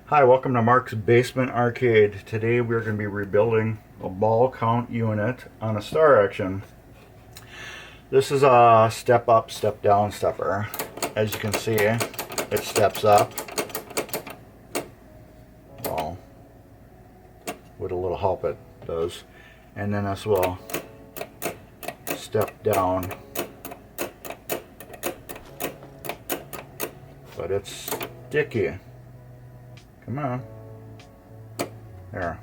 Hi, welcome to Mark's Basement Arcade. Today we're going to be rebuilding a ball count unit on a star action. This is a step up, step down stepper. As you can see, it steps up. Well, with a little help it does. And then this will step down. But it's sticky. Come on. There.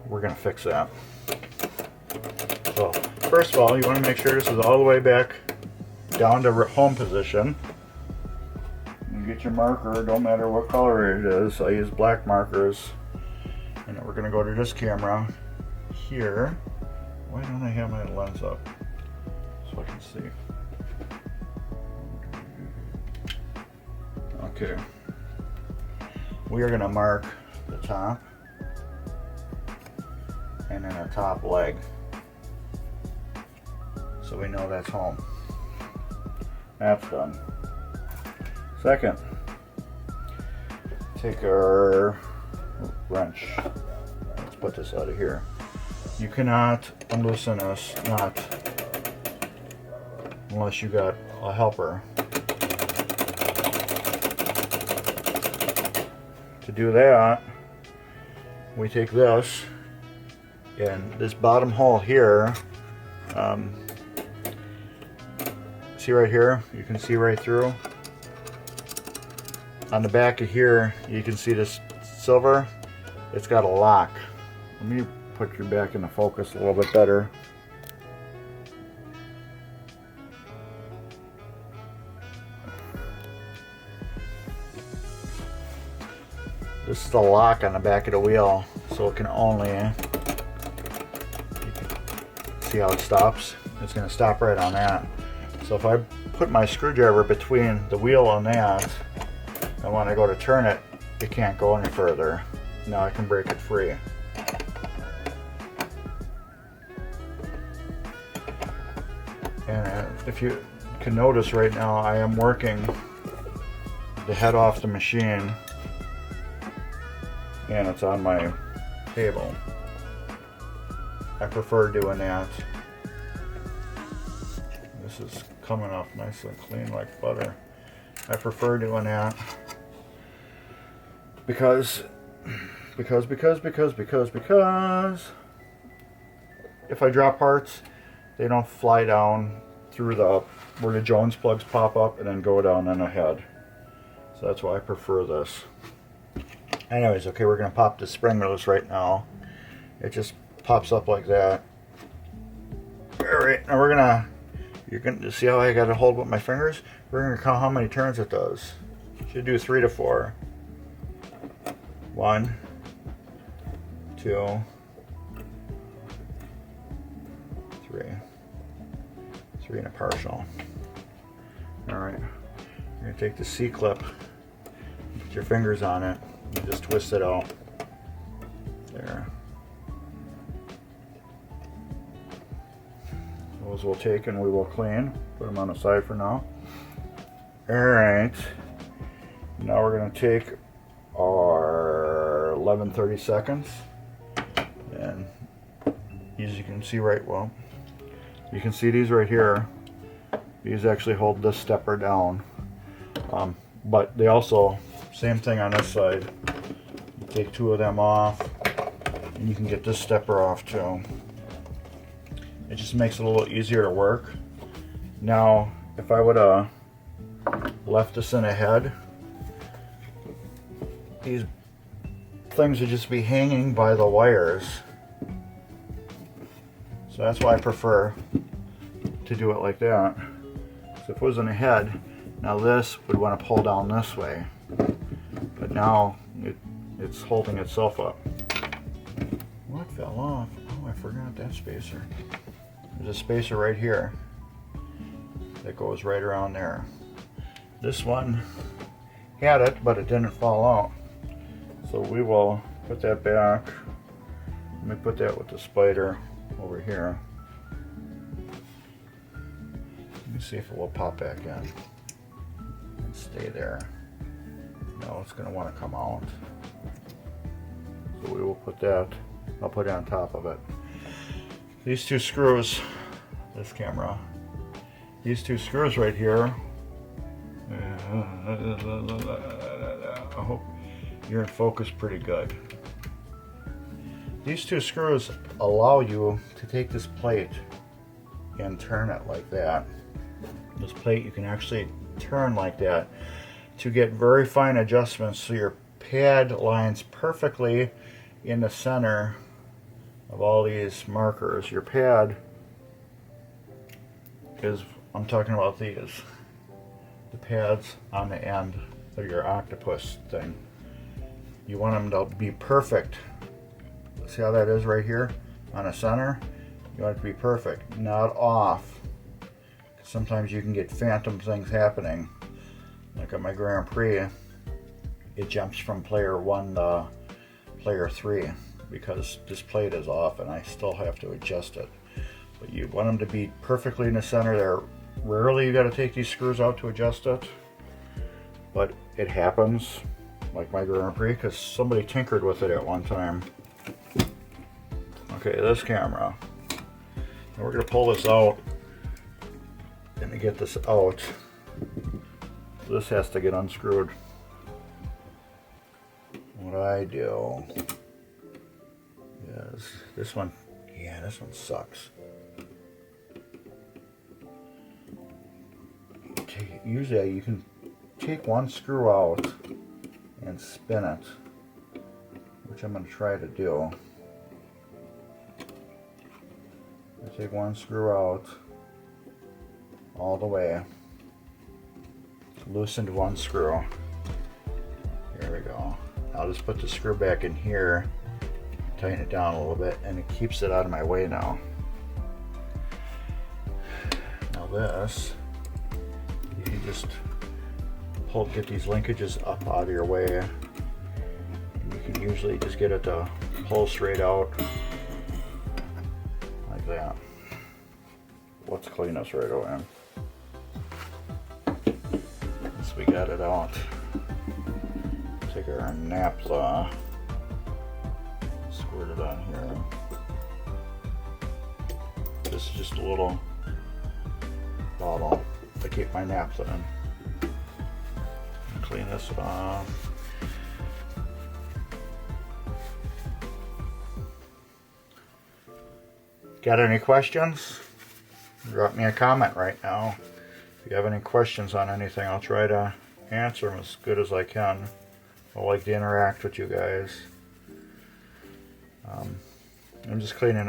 We're going to fix that. So, first of all, you want to make sure this is all the way back down to home position. You get your marker, don't matter what color it is. I use black markers. And then we're going to go to this camera here. Why don't I have my lens up so I can see? Okay, we are going to mark the top and then the top leg so we know that's home. That's done. Second, take our wrench. Let's put this out of here. You cannot unloosen this nut unless you got a helper. To do that, we take this, and this bottom hole here, see right here, you can see right through. On the back of here, you can see this silver, it's got a lock. Let me put you back into focus a little bit better. This is the lock on the back of the wheel, so it can only, you can see how it stops? It's going to stop right on that. So if I put my screwdriver between the wheel and that, and when I go to turn it, it can't go any further. Now I can break it free. And if you can notice right now, I am working the head off the machine. And it's on my table. I prefer doing that. This is coming off nice and clean like butter. I prefer doing that because if I drop parts, they don't fly down through where the Jones plugs pop up and then go down on the head. So that's why I prefer this. Anyways, okay, we're going to pop the spring loose right now. It just pops up like that. Alright, now you're going to see how I got to hold with my fingers? We're going to count how many turns it does. Should do 3 to 4. 1, 2, 3. 3 and a partial. Alright, you're going to take the C-clip, put your fingers on it. You just twist it out. There. Those we'll take and we will clean. Put them on the side for now. Alright. Now we're going to take our 11/32. And as you can see you can see these right here. These actually hold this stepper down. But they also, same thing on this side. You take 2 of them off, and you can get this stepper off too. It just makes it a little easier to work. Now, if I would have left this in a head, these things would just be hanging by the wires. So that's why I prefer to do it like that. So if it was in a head, now this would want to pull down this way. But now it's holding itself up. What fell off? Oh, I forgot that spacer. There's a spacer right here that goes right around there. This one had it, but it didn't fall out. So we will put that back. Let me put that with the spider over here. Let me see if it will pop back in. stay there. No, it's going to want to come out. So we will put that, I'll put it on top of it. These two screws, this camera, these two screws right here, I hope you're in focus pretty good. These two screws allow you to take this plate and turn it like that. This plate you can actually turn like that to get very fine adjustments so your pad lines perfectly in the center of all these markers. Your pad is, I'm talking about these, the pads on the end of your octopus thing. You want them to be perfect. See how that is right here on the center? You want it to be perfect, not off. Sometimes you can get phantom things happening. Like at my Grand Prix, it jumps from player 1 to player 3 because this plate is off and I still have to adjust it. But you want them to be perfectly in the center there. Rarely you got to take these screws out to adjust it, but it happens, like my Grand Prix, because somebody tinkered with it at one time. Okay, this camera. And we're going to pull this out, and to get this out, this has to get unscrewed. What I do is, this one sucks. Usually you can take one screw out and spin it, which I'm going to try to do. I take one screw out all the way, loosened one screw. There we go. I'll just put the screw back in here, tighten it down a little bit, and it keeps it out of my way now. Now this, you can just get these linkages up out of your way. You can usually just get it to pull straight out like that. Let's clean this right away. Once we got it out, take our naphtha, squirt it on here. This is just a little bottle to keep my naphtha in. Clean this off. Got any questions? Drop me a comment right now. If you have any questions on anything, I'll try to answer them as good as I can. I like to interact with you guys. I'm just cleaning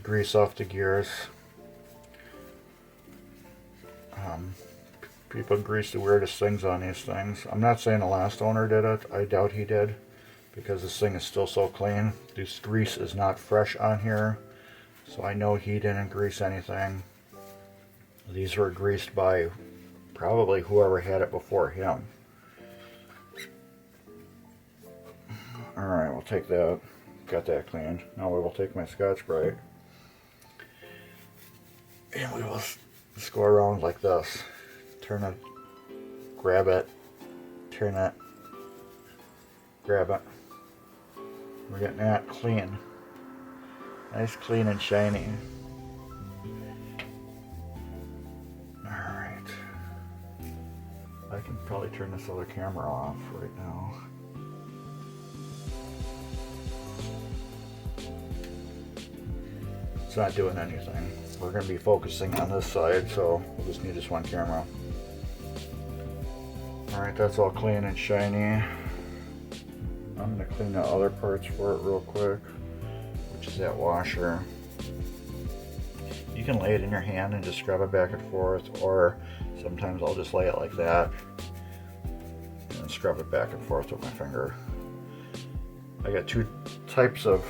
grease off the gears. People grease the weirdest things on these things. I'm not saying the last owner did it. I doubt he did, because this thing is still so clean. This grease is not fresh on here, so I know he didn't grease anything. These were greased by probably whoever had it before him. Alright, we'll take that. Got that cleaned. Now we will take my Scotch-Brite, and we will just go around like this. Turn it, grab it, turn it, grab it. We're getting that clean. Nice, clean, and shiny. Alright. I can probably turn this other camera off right now. It's not doing anything. We're going to be focusing on this side, so we'll just need this one camera. Alright, that's all clean and shiny. I'm going to clean the other parts for it real quick, which is that washer. You can lay it in your hand and just scrub it back and forth, or sometimes I'll just lay it like that and scrub it back and forth with my finger. I got two types of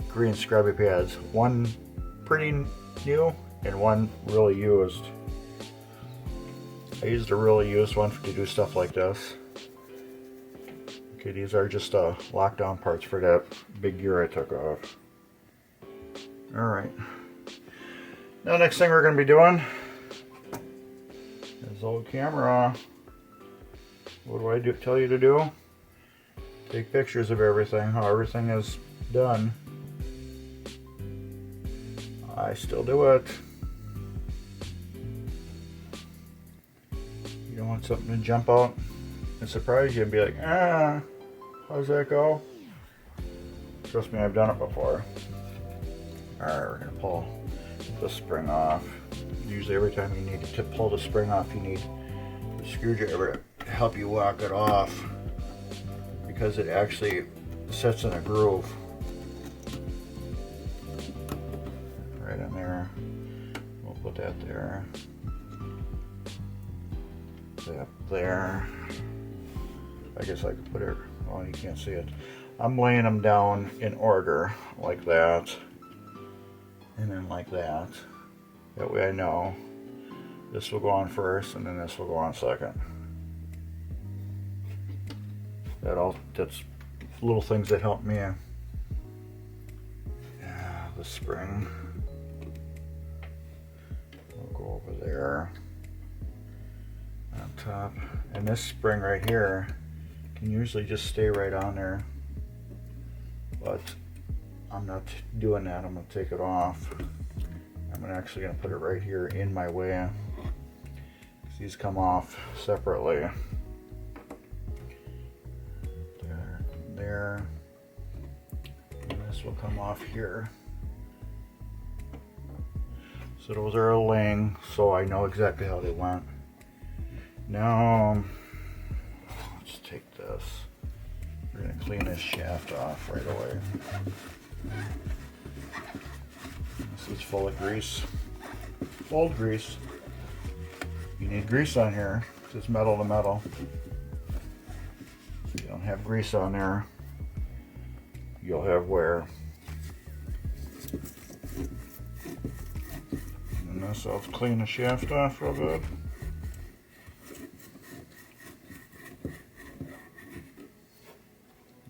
green scrubby pads. One pretty new and one really used. I used a really used one to do stuff like this. Okay, these are just lockdown parts for that big gear I took off. Alright. Now next thing we're going to be doing This old camera. What do I tell you to do? Take pictures of everything, how everything is done. I still do it. You don't want something to jump out and surprise you and be like, ah, how's that go? Trust me, I've done it before. Alright, we're going to pull the spring off. Usually every time you need to pull the spring off, you need the screwdriver to help you walk it off, because it actually sets in a groove. Right in there. We'll put that there. That there. I guess I could put it, well, you can't see it. I'm laying them down in order, like that. And then like that. That way I know this will go on first and then this will go on second. That's little things that help me. Yeah, the spring. We'll go over there on top. And this spring right here can usually just stay right on there. But I'm not doing that. I'm going to take it off. I'm actually going to put it right here in my way. These come off separately. There. And this will come off here. So those are laying, so I know exactly how they went. Now, let's take this. We're going to clean this shaft off right away. This is full of grease. Old grease. You need grease on here, because it's metal to metal. If you don't have grease on there, you'll have wear. And this, I'll clean the shaft off real good.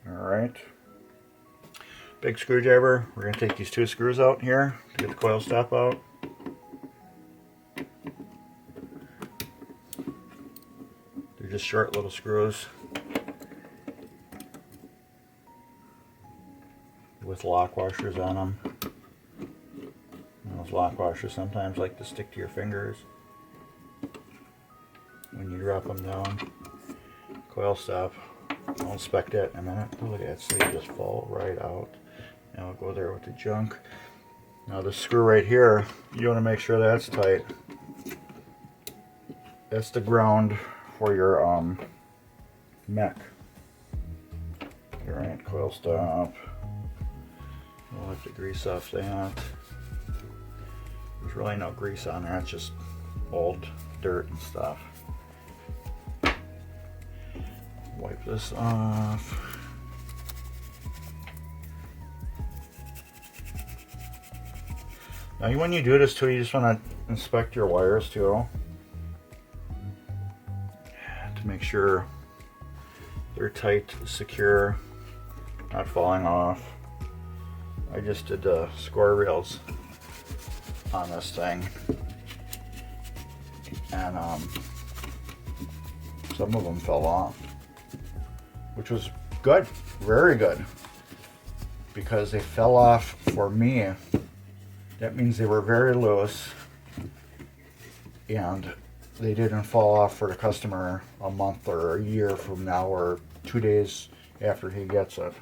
Alright. Big screwdriver. We're going to take these two screws out here to get the coil stop out. They're just short little screws with lock washers on them. And those lock washers sometimes like to stick to your fingers when you drop them down. Coil stop. I'll inspect that in a minute. Look at that sleeve just fall right out. Now I'll go there with the junk. Now the screw right here, you want to make sure that's tight. That's the ground for your mech. Alright, coil stop. We'll have to grease off that. There's really no grease on there, it's just old dirt and stuff. Wipe this off. Now when you do this too, you just want to inspect your wires too, to make sure they're tight, secure, not falling off. I just did the score rails on this thing, and some of them fell off, which was good, very good, because they fell off for me. That means they were very loose and they didn't fall off for the customer a month or a year from now or 2 days after he gets it.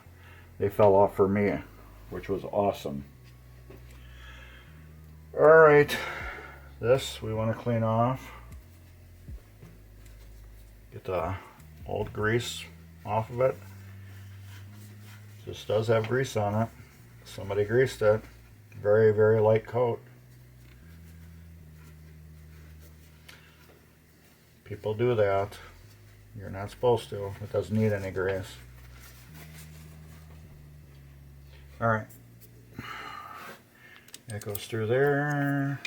They fell off for me, which was awesome. Alright, this we want to clean off. Get the old grease off of it. This does have grease on it. Somebody greased it. Very, very light coat. People do that. You're not supposed to. It doesn't need any grease. Alright. That goes through there.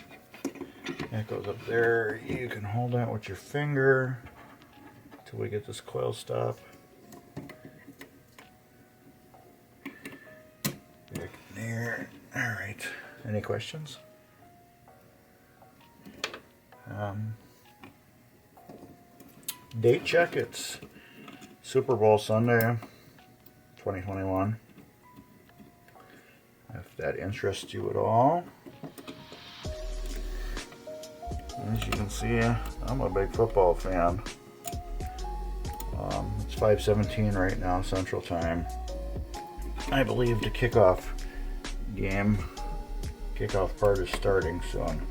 That goes up there. You can hold that with your finger until we get this coil stop. Back there. Alright. Any questions? date check. It's Super Bowl Sunday 2021. If that interests you at all. As you can see, I'm a big football fan. It's 5:17 right now, Central Time. I believe the kickoff part is starting soon,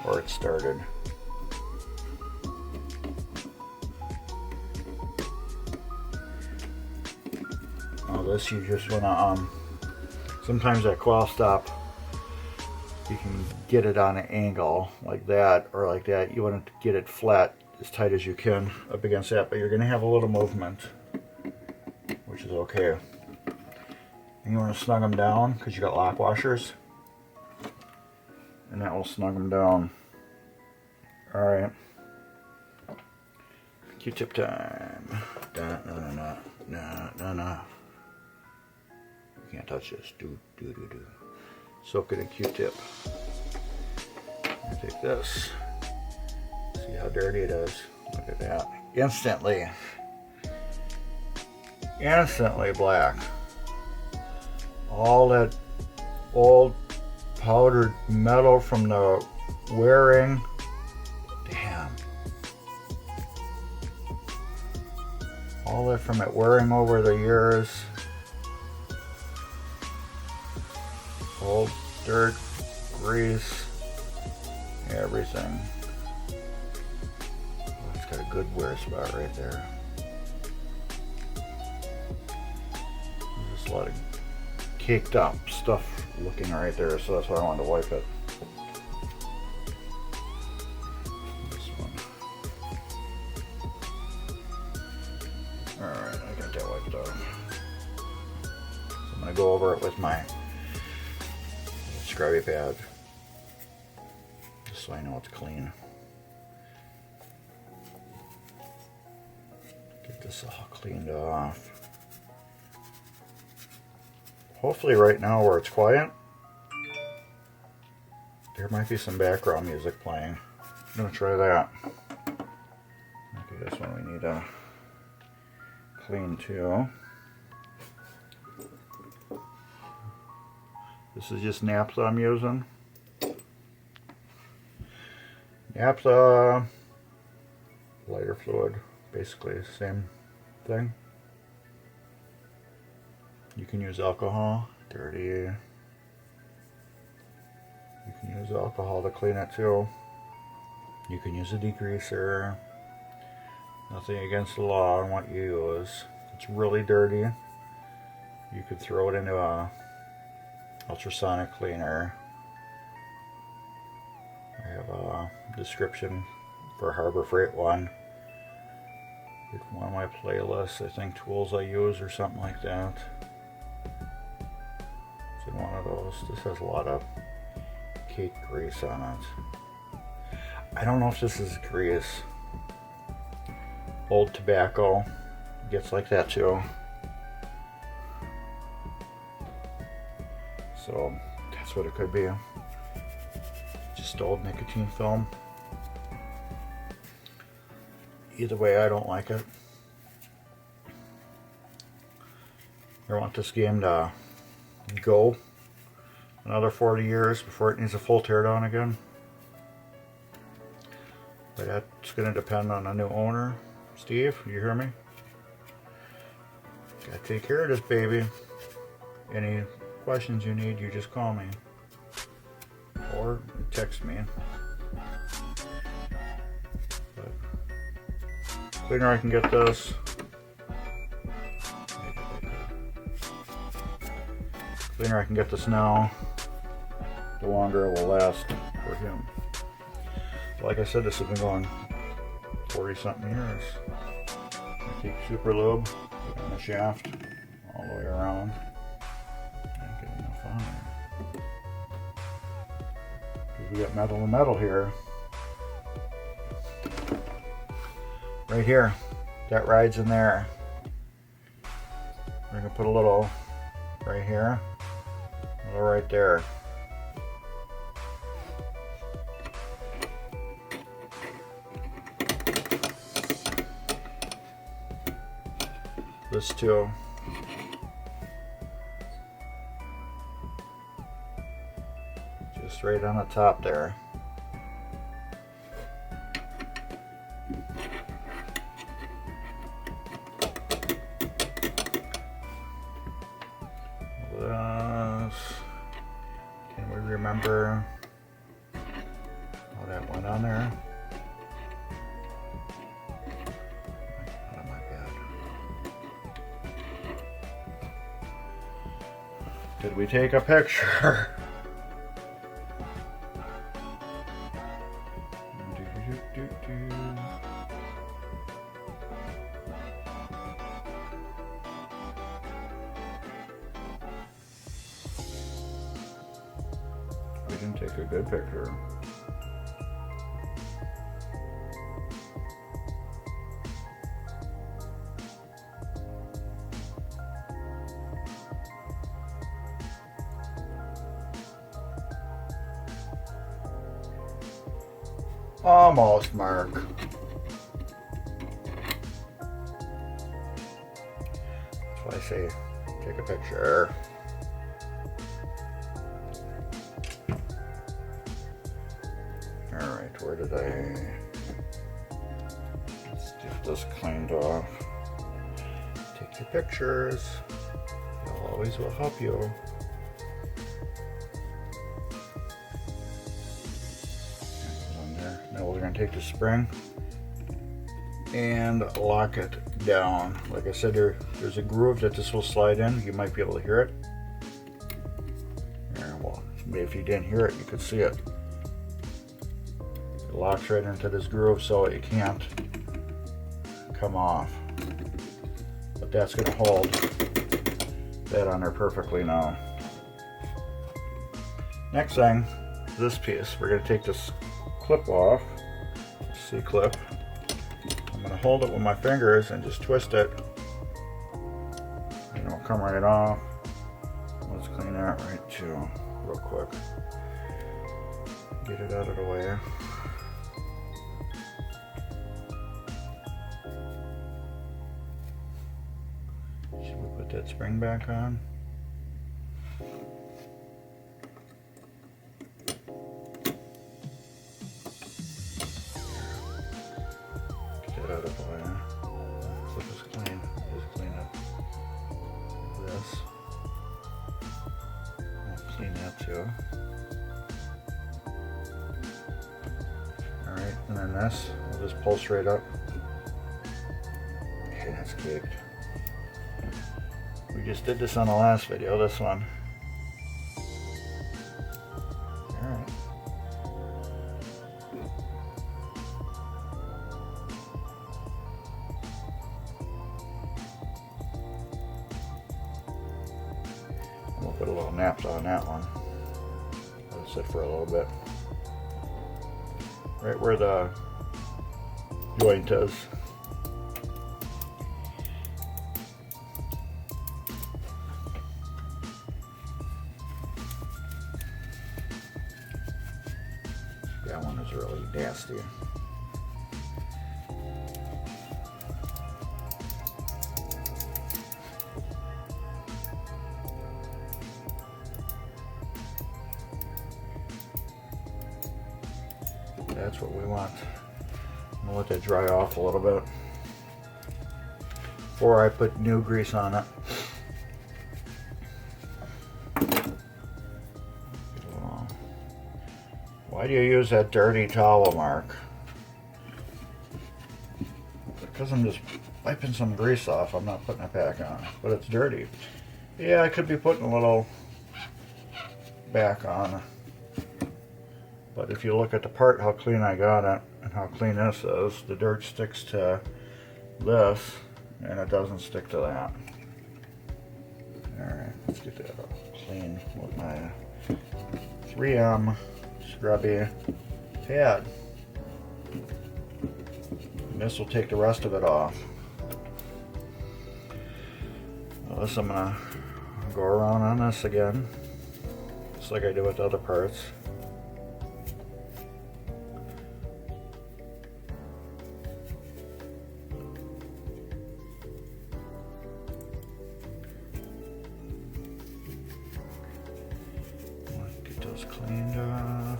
or it started. Now this, you just wanna, sometimes that coil stop, you can get it on an angle like that or like that. You want to get it flat as tight as you can up against that, but you're going to have a little movement, which is okay. And you want to snug them down because you got lock washers, and that will snug them down. Alright, Q-tip time. No. You can't touch this. Do. Soak it in Q-tip. Take this. See how dirty it is. Look at that. Instantly black. All that old powdered metal from the wearing. Damn. All that from it wearing over the years. Old dirt, grease, everything. Oh, it's got a good wear spot right there. There's just a lot of caked up stuff looking right there, so that's why I wanted to wipe it. This one. Alright, I got that wiped off. So I'm going to go over it with my scrubby pad, just so I know it's clean. Get this all cleaned off. Hopefully right now where it's quiet, there might be some background music playing. I'm going to try that. Okay, this one we need to clean too. This is just naphtha I'm using. Naphtha, lighter fluid, basically same thing. You can use alcohol, dirty. You can use alcohol to clean it too. You can use a degreaser. Nothing against the law on what you use. If it's really dirty, you could throw it into a ultrasonic cleaner. I have a description for Harbor Freight one. It's one of my playlists, I think tools I use or something like that. It's in one of those. This has a lot of cake grease on it. I don't know if this is grease. Old tobacco gets like that too. So that's what it could be. Just old nicotine film. Either way, I don't like it. I want this game to go another 40 years before it needs a full teardown again. But that's going to depend on a new owner. Steve, you hear me? Gotta take care of this baby. Any questions you need, you just call me or text me. But cleaner I can get this, cleaner I can get this now, the longer it will last for him. Like I said, this has been going 40 something years. I keep super lube on the shaft all the way around. We got metal to metal here. Right here. That rides in there. We're going to put a little right here. A little right there. this too. Just right on the top there. Can we remember how that went on there? Oh my God. Did we take a picture? We didn't take a good picture. Almost, Mark. That's why I say take a picture. Alright, where did let's get this cleaned off. Take your pictures. It always will help you. Now we're going to take the spring and lock it down. Like I said, there's a groove that this will slide in. You might be able to hear it. Yeah, well, if you didn't hear it, you could see it. It locks right into this groove so it can't come off. But that's going to hold that on there perfectly now. Next thing, this piece. We're going to take this clip off, C-clip. I'm going to hold it with my fingers and just twist it, and it'll come right off. Let's clean that right too, real quick. Get it out of the way. Should we put that spring back on? Out of the way. Clip is clean. Just clean up this. I'll clean that too. Alright, and then this, I'll just pull straight up. Okay, that's caked. We just did this on the last video, this one. Alright. We'll put a little napkin on that one. Let it sit for a little bit. Right where the joint is. That one is really nasty. That's what we want. I'm gonna let that dry off a little bit before I put new grease on it. Why do you use that dirty towel, Mark? Because I'm just wiping some grease off. I'm not putting it back on, but it's dirty. Yeah, I could be putting a little back on. But if you look at the part, how clean I got it, and how clean this is, the dirt sticks to this, and it doesn't stick to that. Alright, let's get that up clean with my 3M scrubby pad. And this will take the rest of it off. Well, this I'm going to go around on this again, just like I did with the other parts. cleaned off.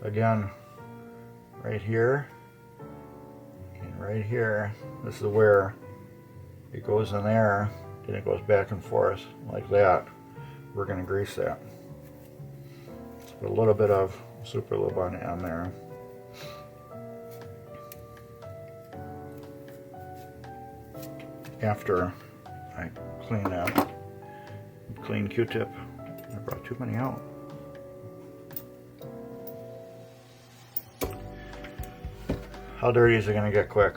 Again, right here and right here, this is where it goes in there, then it goes back and forth like that. We're going to grease that. Let's put a little bit of super lube on the end there. After I clean that, clean Q-tip. I brought too many out. How dirty is it going to get quick?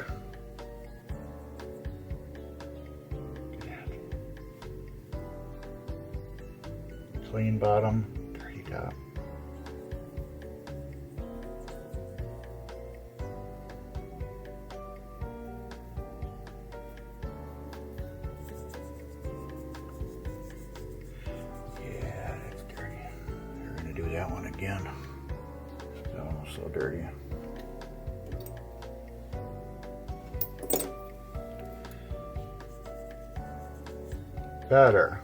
Clean bottom, dirty top. Yeah, that's dirty. We're going to do that one again. So dirty. Better.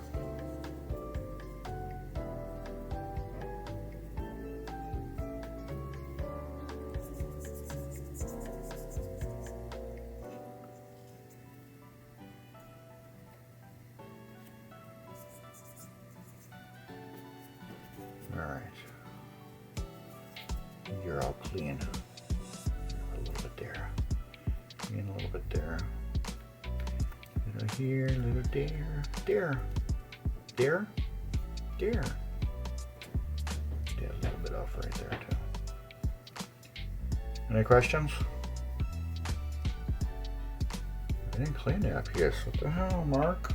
All right. You're all clean. A little bit there. And a little bit there. A little here, a little there. There. There. There. Yeah, a little bit off right there too. Any questions? I didn't clean that piece. What the hell, Mark?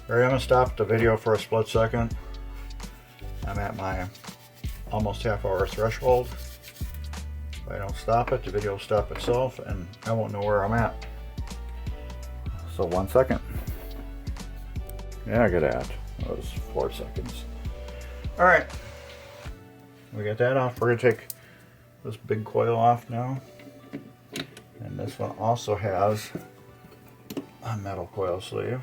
Alright, I'm going to stop the video for a split second. I'm at my almost half-hour threshold. If I don't stop it, the video will stop itself and I won't know where I'm at. So 1 second. Yeah, get at. That was 4 seconds. Alright. We got that off. We're going to take this big coil off now. And this one also has a metal coil sleeve.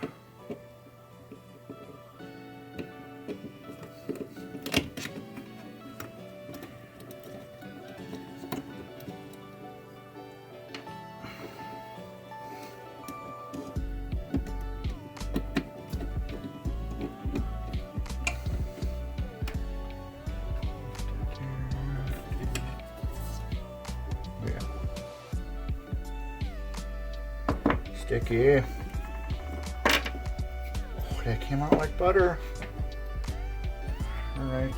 Sticky. Oh, that came out like butter. All right.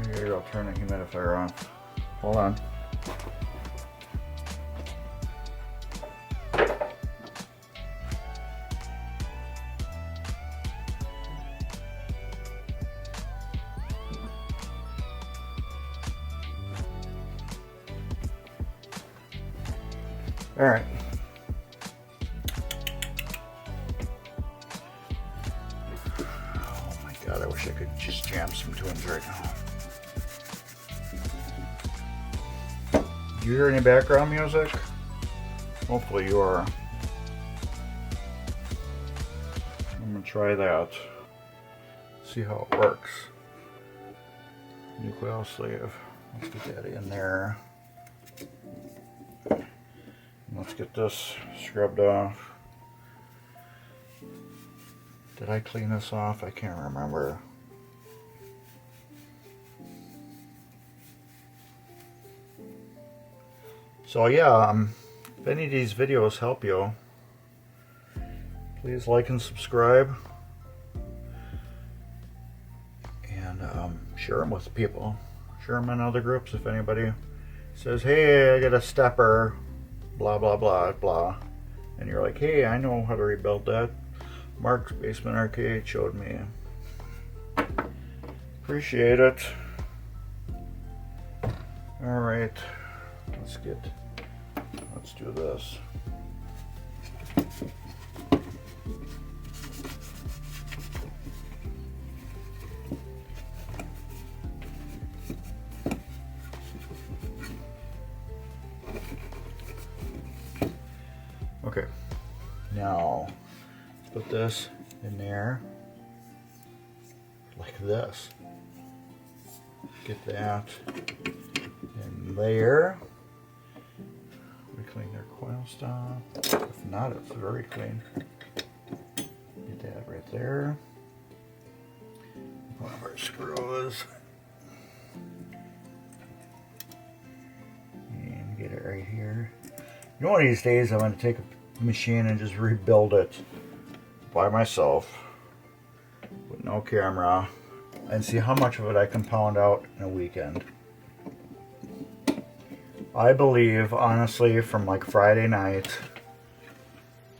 There you go, turn the humidifier on. Hold on. All right. Oh my God, I wish I could just jam some tunes right now. Do you hear any background music? Hopefully you are. I'm gonna try that. See how it works. New coil sleeve. Let's get that in there. Let's get this scrubbed off. Did I clean this off? I can't remember. So yeah, if any of these videos help you, please like and subscribe. And share them with people. Share them in other groups if anybody says, hey, I got a stepper. Blah blah blah blah, and you're like, hey, I know how to rebuild that. Mark's Basement Arcade showed me. Appreciate it. All right, let's get a Let's do this. Okay, now let's put this in there like this. Get that in there. We clean their coil stop. If not, it's very clean. Get that right there. One of our screws. And get it right here. You know, one of these days I'm going to take a machine and just rebuild it by myself with no camera and see how much of it I can pound out in a weekend. I believe, honestly, from like Friday night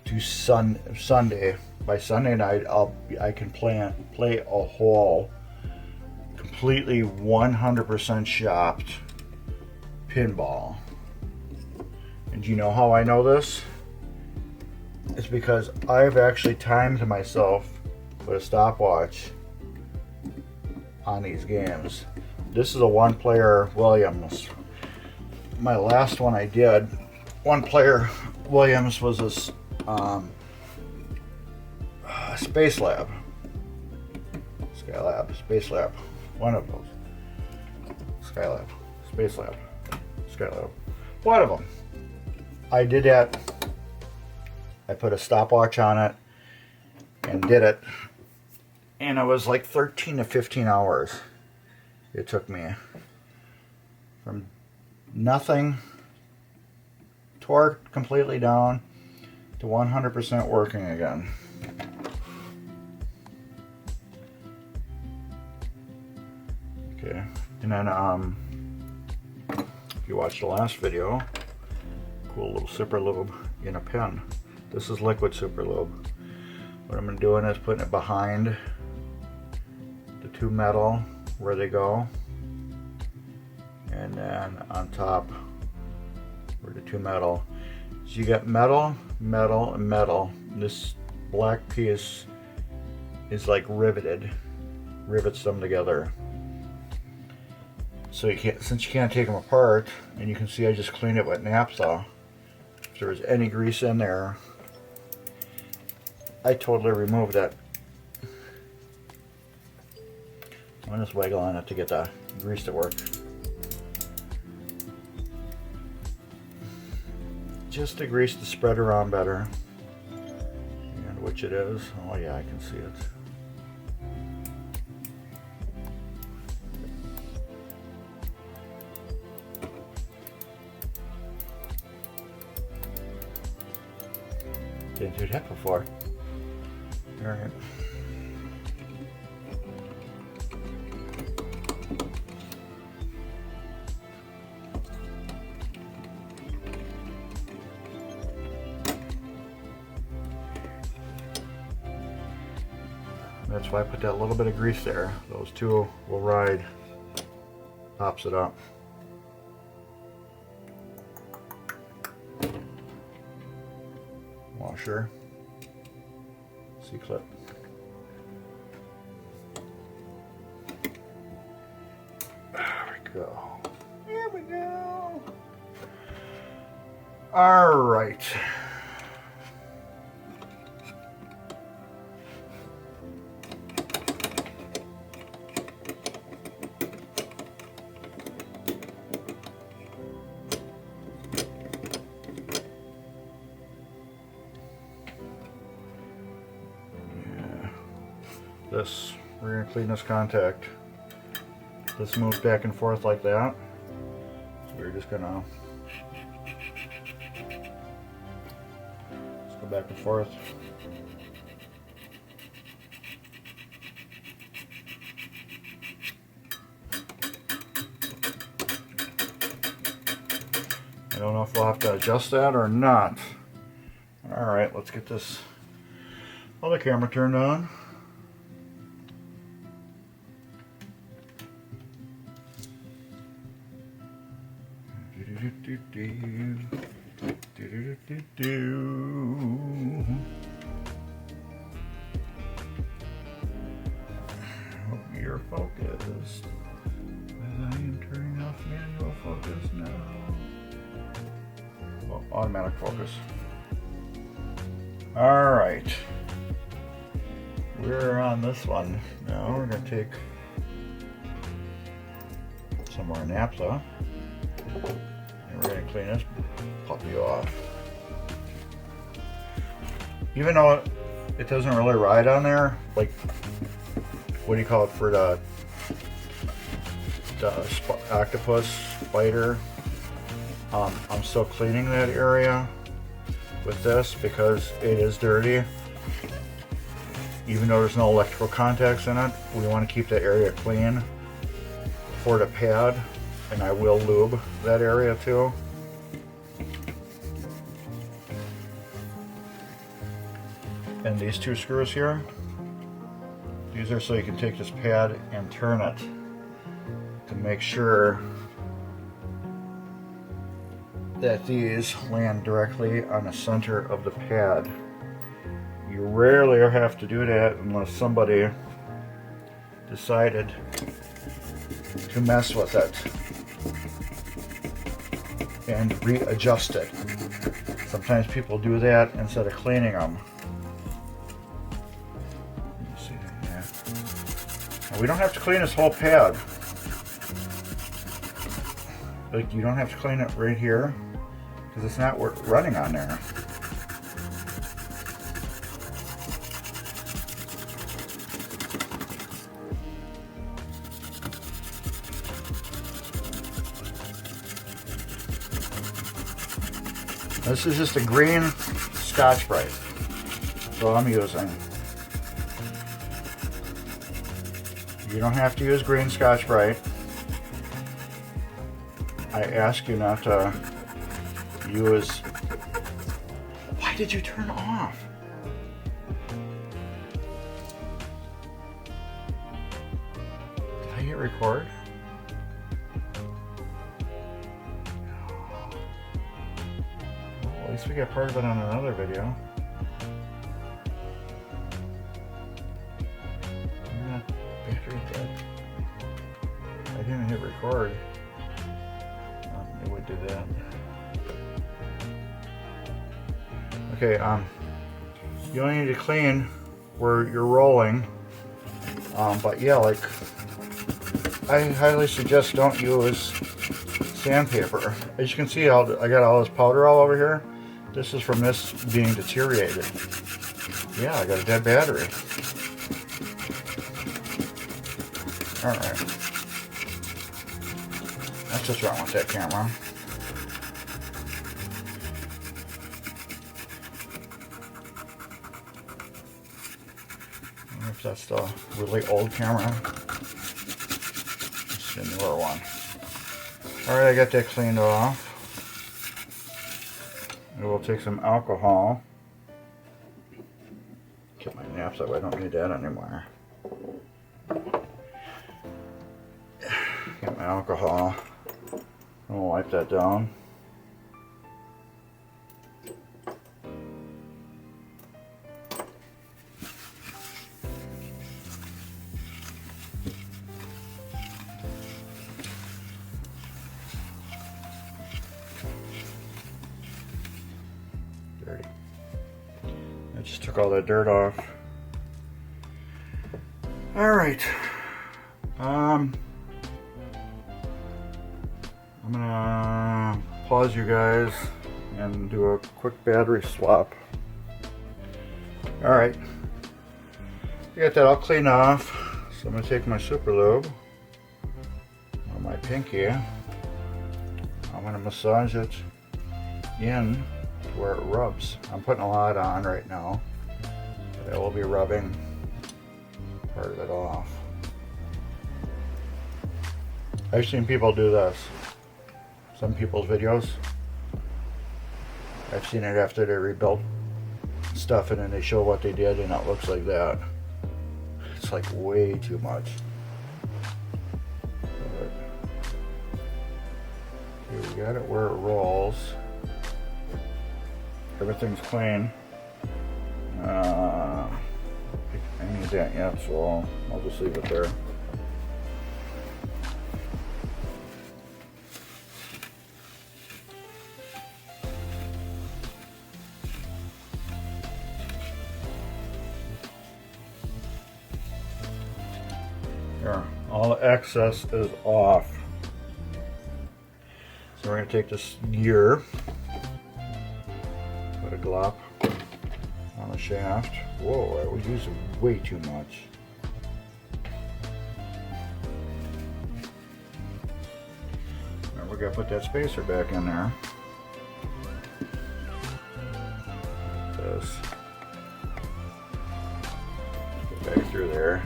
to Sunday, by Sunday night I can play a whole completely 100% shopped pinball. And do you know how I know this? It's because I've actually timed myself with a stopwatch on these games. This is a one-player Williams. My last one I did, one-player Williams, was this Space Lab. Skylab, Space Lab. One of those. Skylab, Space Lab, Skylab. One of them. I did that. I put a stopwatch on it and did it. And it was like 13 to 15 hours it took me from nothing, torque completely down, to 100% working again. Okay, and then if you watched the last video, cool little super lube in a pen. This is liquid super lube. What I'm doing is putting it behind the two metal where they go, and then on top where the two metal. So you got metal, metal, and metal. This black piece is like riveted, rivets them together. So you can't, since you can't take them apart, and you can see I just cleaned it with naphtha. If there was any grease in there, I totally removed it. I'm just wiggling it to get the grease to work. Just to grease the spread around better. And which it is. Oh yeah, I can see it. Didn't do that before. Alright. That's why I put that little bit of grease there. Those two will ride. Pops it up. Washer. C-clip. There we go. There we go. All right. This, we're going to clean this contact. This moves back and forth like that. So we're just going to go back and forth. I don't know if we'll have to adjust that or not. Alright, let's get this other camera turned on. Do-do-do-do-do. Hope you're focused. As I am turning off manual focus now. Well, automatic focus. Alright. We're on this one. Now we're going to take some more naphtha. And we're going to clean this puppy off. Even though it doesn't really ride on there, like, what do you call it for the octopus spider, I'm still cleaning that area with this because it is dirty. Even though there's no electrical contacts in it, we want to keep that area clean for the pad, and I will lube that area too. And these two screws here, these are so you can take this pad and turn it to make sure that these land directly on the center of the pad. You rarely have to do that unless somebody decided to mess with it and readjust it. Sometimes people do that instead of cleaning them. We don't have to clean this whole pad. Like, you don't have to clean it right here because it's not running on there. This is just a green Scotch-Brite. That's all I'm using. You don't have to use green Scotch-Brite. I ask you not to use... Why did you turn off? Did I hit record? Well, at least we got part of it on another video. I didn't hit record. It would do that. Okay, you only need to clean where you're rolling. But yeah, like, I highly suggest don't use sandpaper. As you can see, I got all this powder all over here. This is from this being deteriorated. Yeah, I got a dead battery. Alright. That's what's wrong with that camera. I wonder if that's the really old camera. It's the newer one. Alright, I got that cleaned off. And we'll take some alcohol. Get my naphtha, I don't need that anymore. Get my alcohol. And we'll wipe that down. Dirty. I just took all that dirt off. All right. I'm gonna pause you guys and do a quick battery swap. Alright, I got that all cleaned off, so I'm gonna take my super lube on my pinky. I'm gonna massage it in to where it rubs. I'm putting a lot on right now, but I will be rubbing part of it off. I've seen people do this. Some people's videos. I've seen it after they rebuilt stuff and then they show what they did and it looks like that. It's like way too much. But here we got it where it rolls. everything's clean. I need that yet, so I'll just leave it there. There, all the excess is off. So we're going to take this gear, put a glop on the shaft. Whoa, I was using way too much. Now we're going to put that spacer back in there. This. Get back through there.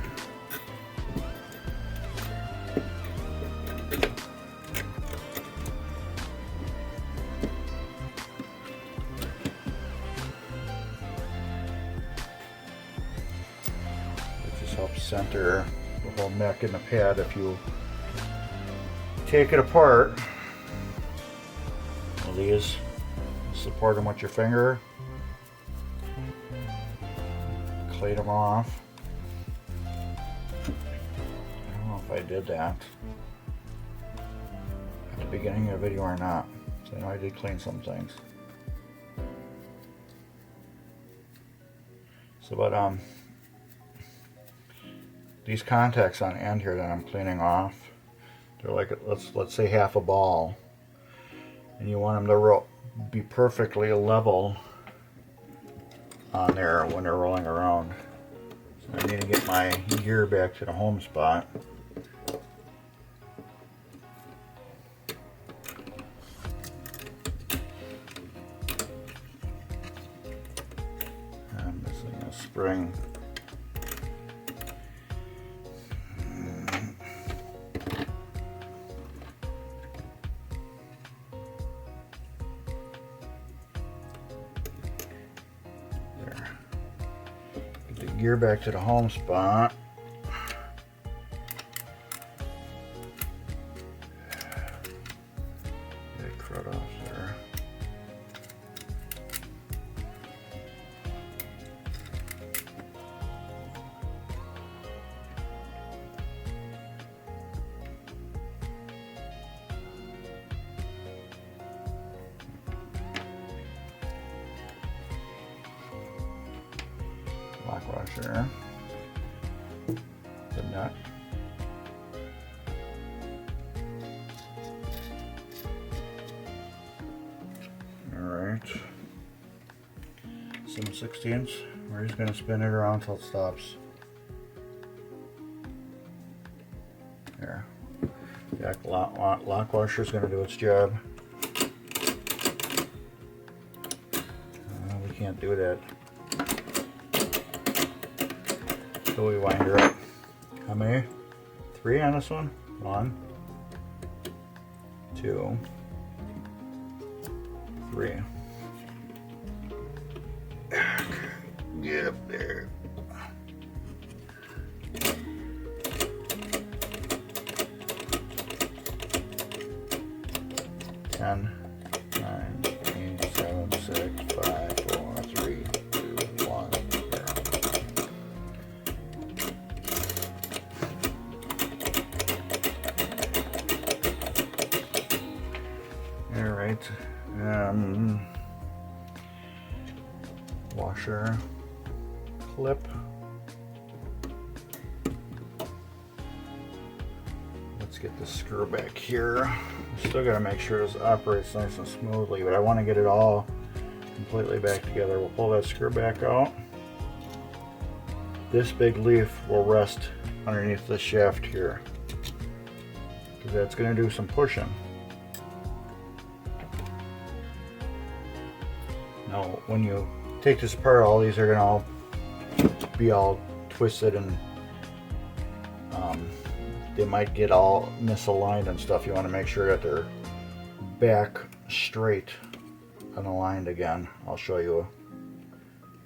Helps center the whole neck in the pad. If you take it apart, these support them with your finger, clean them off. I don't know if I did that at the beginning of the video or not. So I know I did clean some things. So, but these contacts on the end here that I'm cleaning off, they're like, let's say half a ball, and you want them to be perfectly level on there when they're rolling around. So I need to get my gear back to the home spot. I'm missing a spring. Gear back to the home spot. Get crud off there. Lock washer, the nut, all right, some 16ths. We're just going to spin it around until it stops. There, that lock washer is going to do its job. We can't do that. So we wind her up. How many? 3 on this one? 1, 2, 3. Get up there. Ten, 9, 8, 7, 6, 5, 4, 3, 2, 1. Alright, washer, clip. Let's get the screw back here. Still got to make sure this operates nice and smoothly, but I want to get it all completely back together. We'll pull that screw back out. This big leaf will rest underneath the shaft here, because that's going to do some pushing. Now, when you take this apart, all these are going to be all twisted, and they might get all misaligned and stuff. You want to make sure that they're back straight and aligned again. I'll show you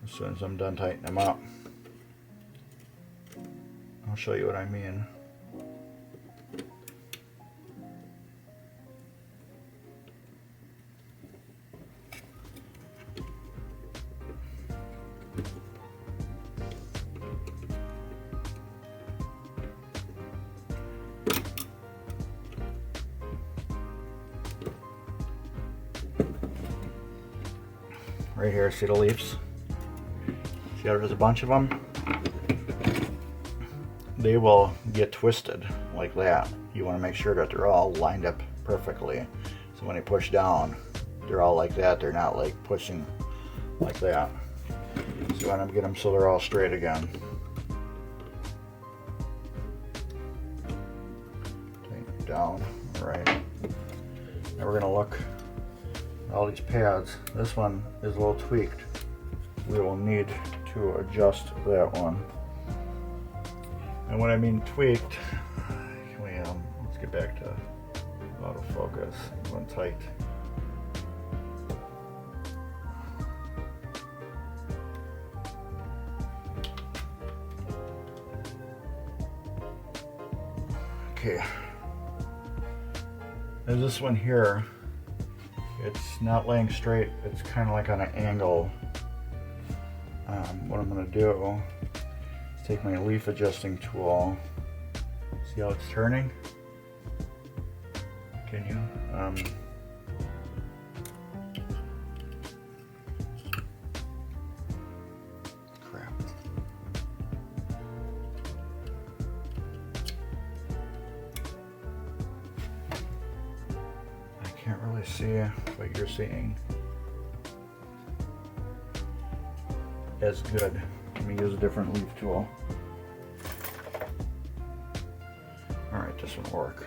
as soon as I'm done tightening them up. I'll show you what I mean. Right here, see the leaves? See how there's a bunch of them? They will get twisted like that. You want to make sure that they're all lined up perfectly. So when you push down, they're all like that. They're not like pushing like that. So you want to get them so they're all straight again. Tighten it down. All right. Now we're going to look at all these pads. This one is a little tweaked. We will need to adjust that one. And when I mean tweaked, can we, let's get back to autofocus. Going tight. Okay. There's this one here. It's not laying straight. It's kind of like on an angle. What I'm going to do is take my leaf adjusting tool. See how it's turning? Can you? Crap. I can't really see what you're seeing as good. Let me use a different leaf tool. Alright, this one will work.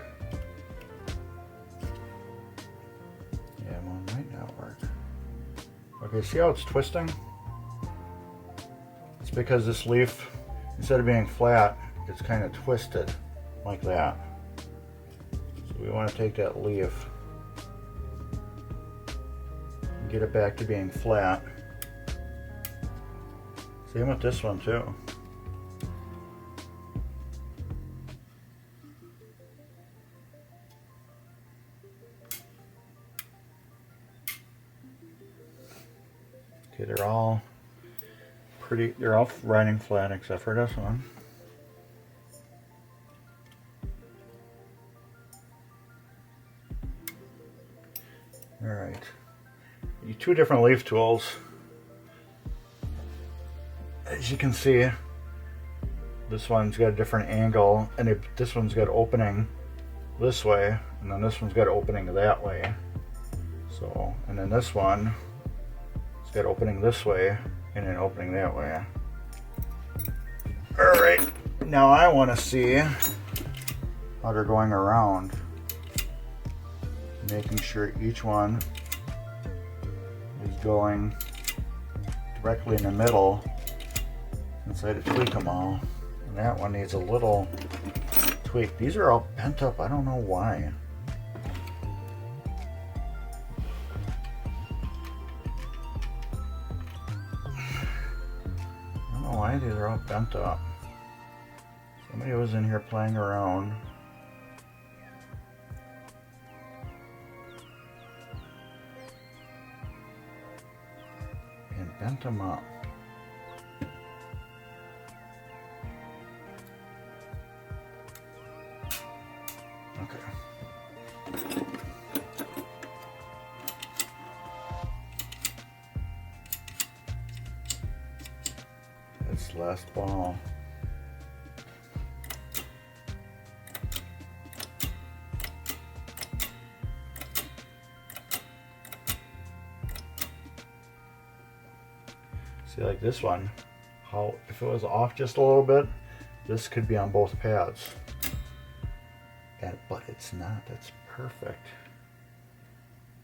Yeah, one might not work. Okay, see how it's twisting? It's because this leaf, instead of being flat, it's kind of twisted like that. So we want to take that leaf and get it back to being flat. Same with this one too. Okay, they're all riding flat except for this one. All right, two different leaf tools. As you can see, this one's got a different angle, and this one's got opening this way, and then this one's got opening that way. So, and then this one, it's got opening this way, and then opening that way. All right, now I want to see how they're going around, making sure each one is going directly in the middle. So I had to tweak them all, and that one needs a little tweak. These are all bent up. I don't know why. I don't know why these are all bent up. Somebody was in here playing around. And bent them up. This last ball. See, like this one, how if it was off just a little bit, this could be on both pads. But it's not. That's perfect.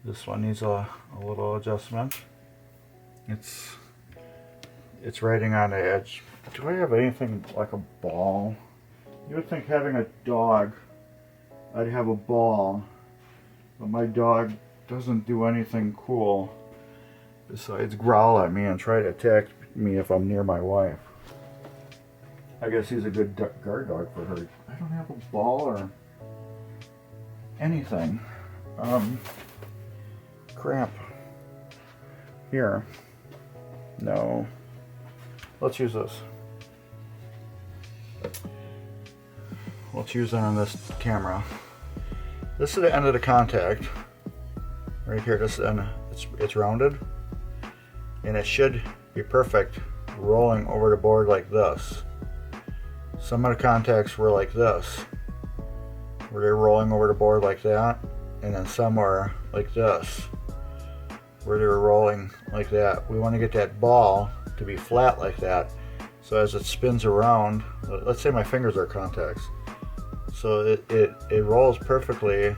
This one needs a little adjustment. It's riding on the edge. Do I have anything like a ball? You would think having a dog, I'd have a ball, but my dog doesn't do anything cool besides growl at me and try to attack me if I'm near my wife. I guess he's a good guard dog for her. I don't have a ball or anything. Crap. Here. No. let's use this. Let's use it on this camera. This is the end of the contact. Right here, this end, it's rounded. And it should be perfect rolling over the board like this. Some of the contacts were like this, where they're rolling over the board like that, and then some were like this, where they were rolling like that. We want to get that ball to be flat like that, so as it spins around, let's say my fingers are contacts, so it rolls perfectly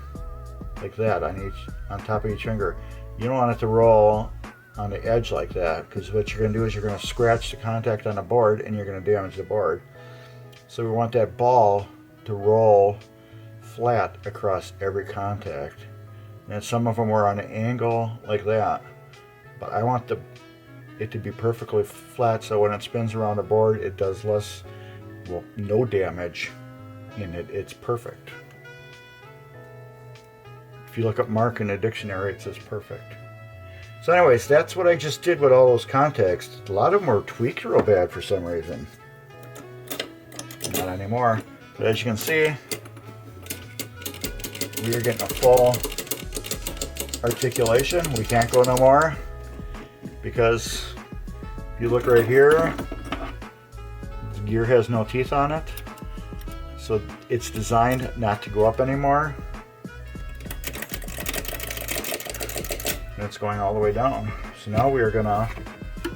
like that on top of each finger. You don't want it to roll on the edge like that, because what you're going to do is you're going to scratch the contact on the board and you're going to damage the board. So we want that ball to roll flat across every contact. And some of them were on an angle like that, but I want it to be perfectly flat, so when it spins around the board it does less, well, no damage, and it's perfect. If you look up mark in the dictionary, it says perfect. So anyways, that's what I just did with all those contacts. A lot of them were tweaked real bad for some reason. Not anymore. But as you can see, we are getting a full articulation. We can't go no more, because if you look right here, the gear has no teeth on it. So it's designed not to go up anymore. And it's going all the way down. So now we are gonna,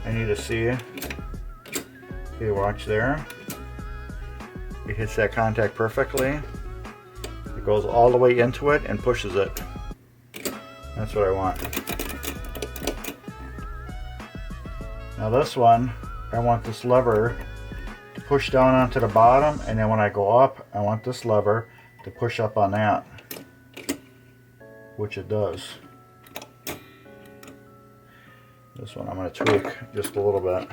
I need to see, okay, watch there. It hits that contact perfectly. It goes all the way into it and pushes it. That's what I want. Now this one, I want this lever to push down onto the bottom, and then when I go up, I want this lever to push up on that, which it does. This one I'm going to tweak just a little bit.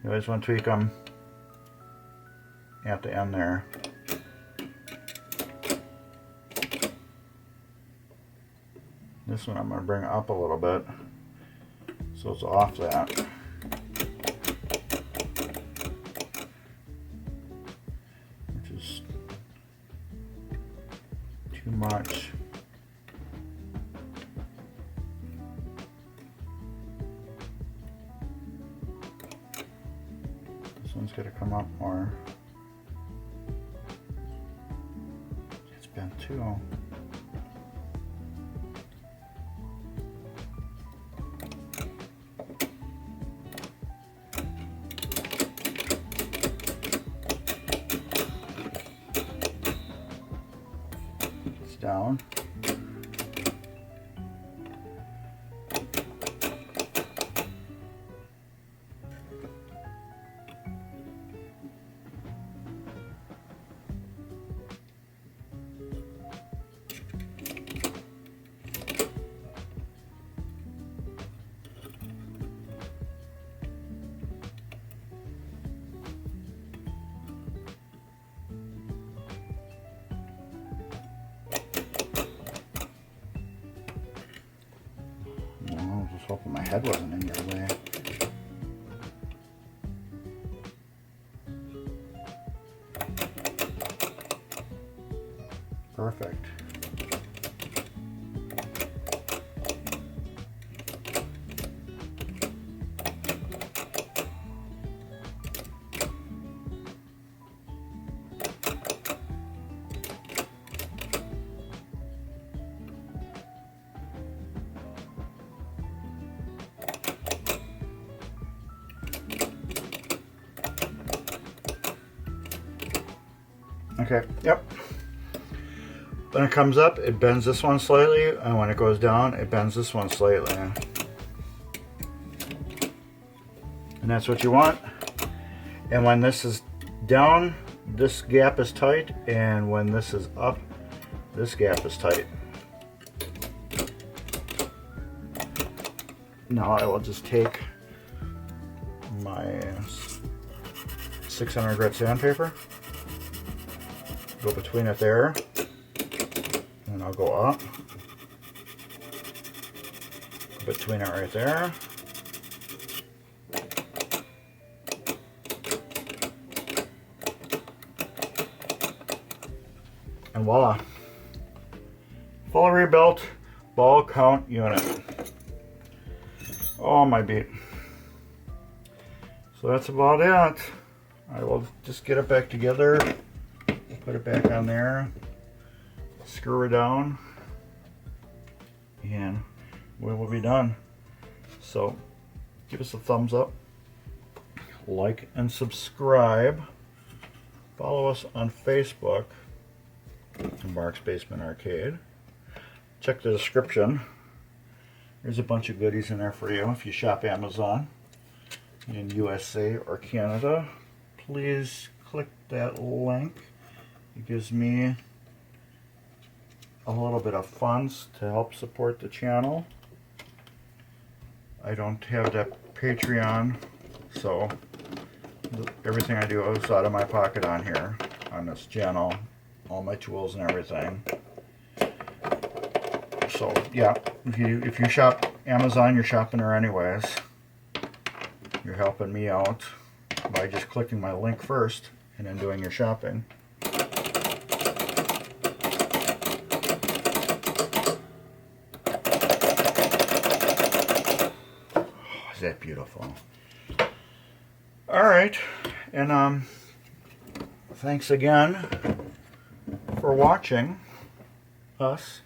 You always want to tweak them at the end there. This one I'm going to bring up a little bit so it's off that. Which is too much. This one's got to come up more. It's bent too. It's down. I was just hoping my head wasn't in your way. Perfect. Okay, yep. When it comes up, it bends this one slightly, and when it goes down, it bends this one slightly. And that's what you want. And when this is down, this gap is tight, and when this is up, this gap is tight. Now I will just take my 600 grit sandpaper, go between it there, and I'll go up, between it right there, And voila. Fully rebuilt ball count unit. Oh my beat. So that's about it. I will just get it back together, put it back on there, screw it down, and we will be done. So give us a thumbs up, like and subscribe. Follow us on Facebook, Mark's Basement Arcade. Check the description. There's a bunch of goodies in there for you if you shop Amazon in USA or Canada. Please click that link. It gives me a little bit of funds to help support the channel. I don't have that Patreon, so everything I do is out of my pocket on here, on this channel, all my tools and everything. So yeah, if you shop Amazon, you're shopping there anyways. You're helping me out by just clicking my link first and then doing your shopping. Oh, is that beautiful? All right, and thanks again for watching us.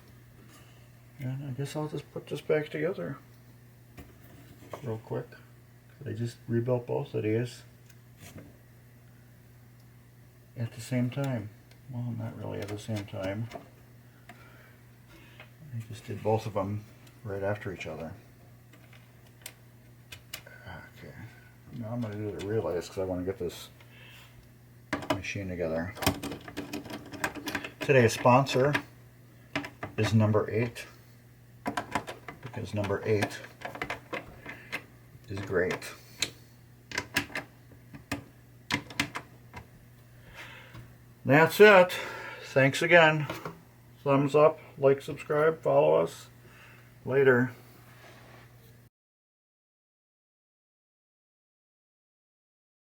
And I guess I'll just put this back together real quick. I just rebuilt both of these at the same time. Well, not really at the same time. I just did both of them right after each other. Okay. Now I'm going to do the relays because I want to get this machine together. Today's sponsor is number 8. Because number 8 is great. That's it. Thanks again. Thumbs up, like, subscribe, follow us. Later.